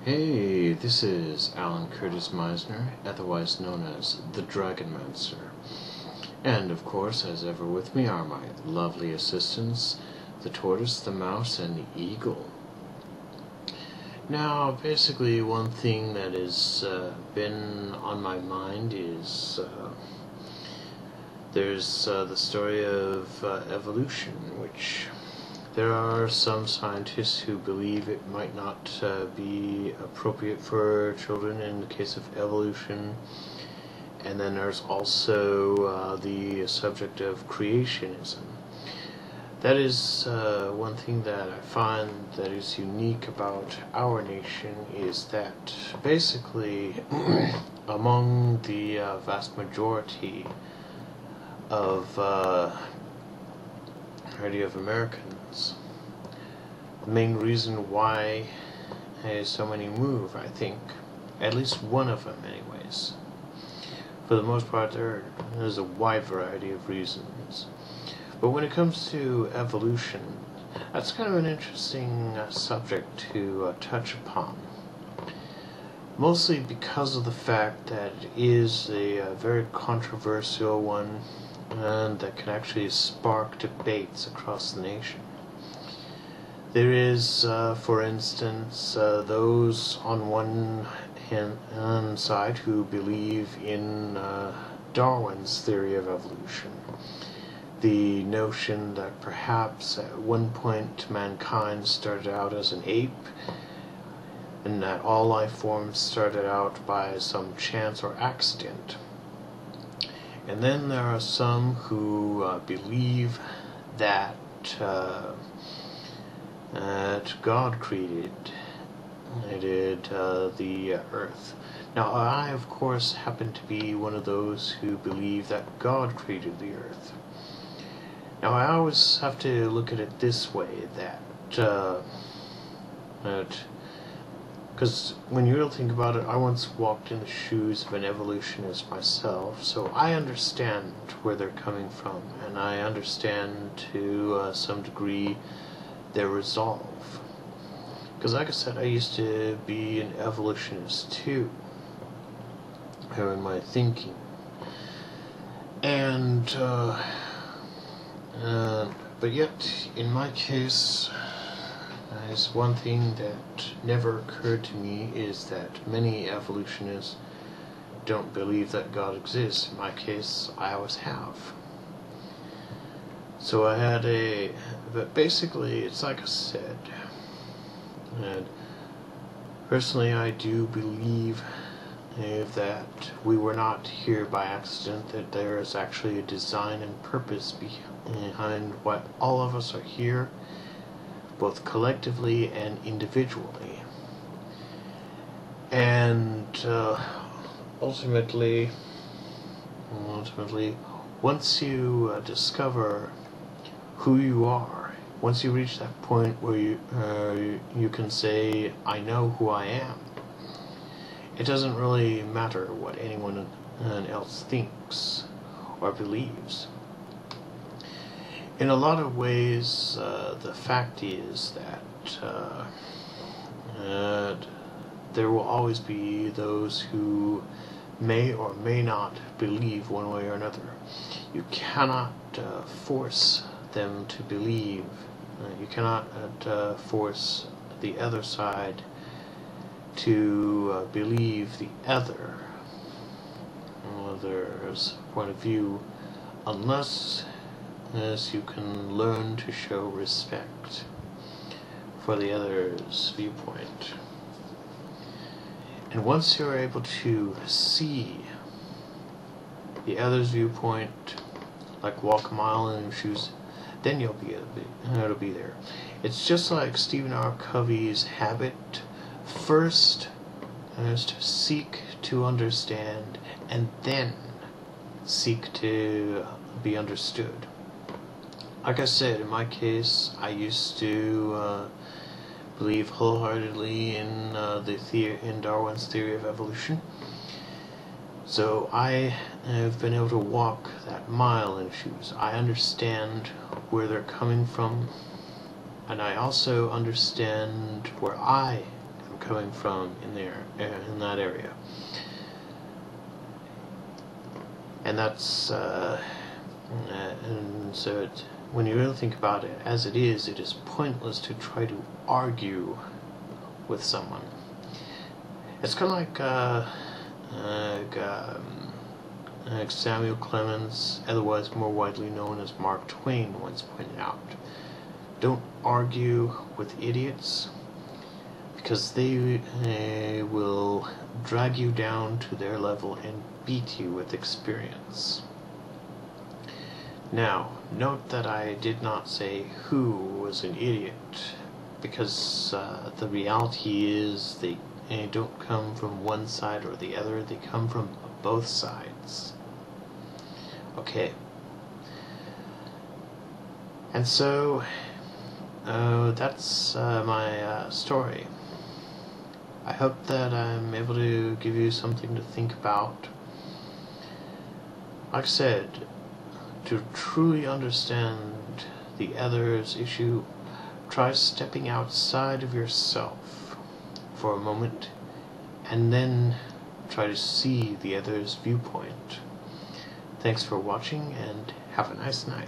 Hey, this is Alan Curtis Meisner, otherwise known as the Dragonmancer. And of course, as ever with me are my lovely assistants, the tortoise, the mouse, and the eagle. Now, basically, one thing that has been on my mind is there's the story of evolution, which there are some scientists who believe it might not be appropriate for children in the case of evolution. And then there's also the subject of creationism. That is one thing that I find that is unique about our nation is that basically among the vast majority of Americans, the main reason why so many move, I think, at least one of them anyways. For the most part, there's a wide variety of reasons. But when it comes to evolution, that's kind of an interesting subject to touch upon. Mostly because of the fact that it is a very controversial one, and that can actually spark debates across the nation. There is, for instance, those on one hand side who believe in Darwin's theory of evolution. The notion that perhaps at one point mankind started out as an ape, and that all life forms started out by some chance or accident. And then there are some who believe that God created the earth. Now, I, of course, happen to be one of those who believe that God created the earth. Now, I always have to look at it this way, because when you really think about it, I once walked in the shoes of an evolutionist myself, so I understand where they're coming from, and I understand to some degree their resolve. Because like I said, I used to be an evolutionist too, in my thinking. And, but yet, in my case, is one thing that never occurred to me is that many evolutionists don't believe that God exists. In my case, I always have. So I had but basically it's like I said, and personally I do believe that we were not here by accident, that there is actually a design and purpose behind what all of us are here, both collectively and individually. And ultimately, once you discover who you are, once you reach that point where you can say, I know who I am, it doesn't really matter what anyone else thinks or believes. In a lot of ways, the fact is that there will always be those who may or may not believe one way or another. You cannot force them to believe. You cannot force the other side to believe the other's point of view, unless you can learn to show respect for the other's viewpoint. And once you're able to see the other's viewpoint, like walk a mile in your shoes, then it'll be there. It's just like Stephen R. Covey's habit. First is to seek to understand, and then seek to be understood. Like I said, in my case, I used to believe wholeheartedly in in Darwin's theory of evolution. So I have been able to walk that mile in shoes. I understand where they're coming from, and I also understand where I am coming from in that area. And that's and so when you really think about it as it is pointless to try to argue with someone. It's kind of like Samuel Clemens, otherwise more widely known as Mark Twain, once pointed out. Don't argue with idiots, because they will drag you down to their level and beat you with experience. Now, note that I did not say who was an idiot, because the reality is they don't come from one side or the other, they come from both sides. Okay. And so, that's my story. I hope that I'm able to give you something to think about. Like I said, to truly understand the other's issue, try stepping outside of yourself for a moment and then try to see the other's viewpoint. Thanks for watching and have a nice night.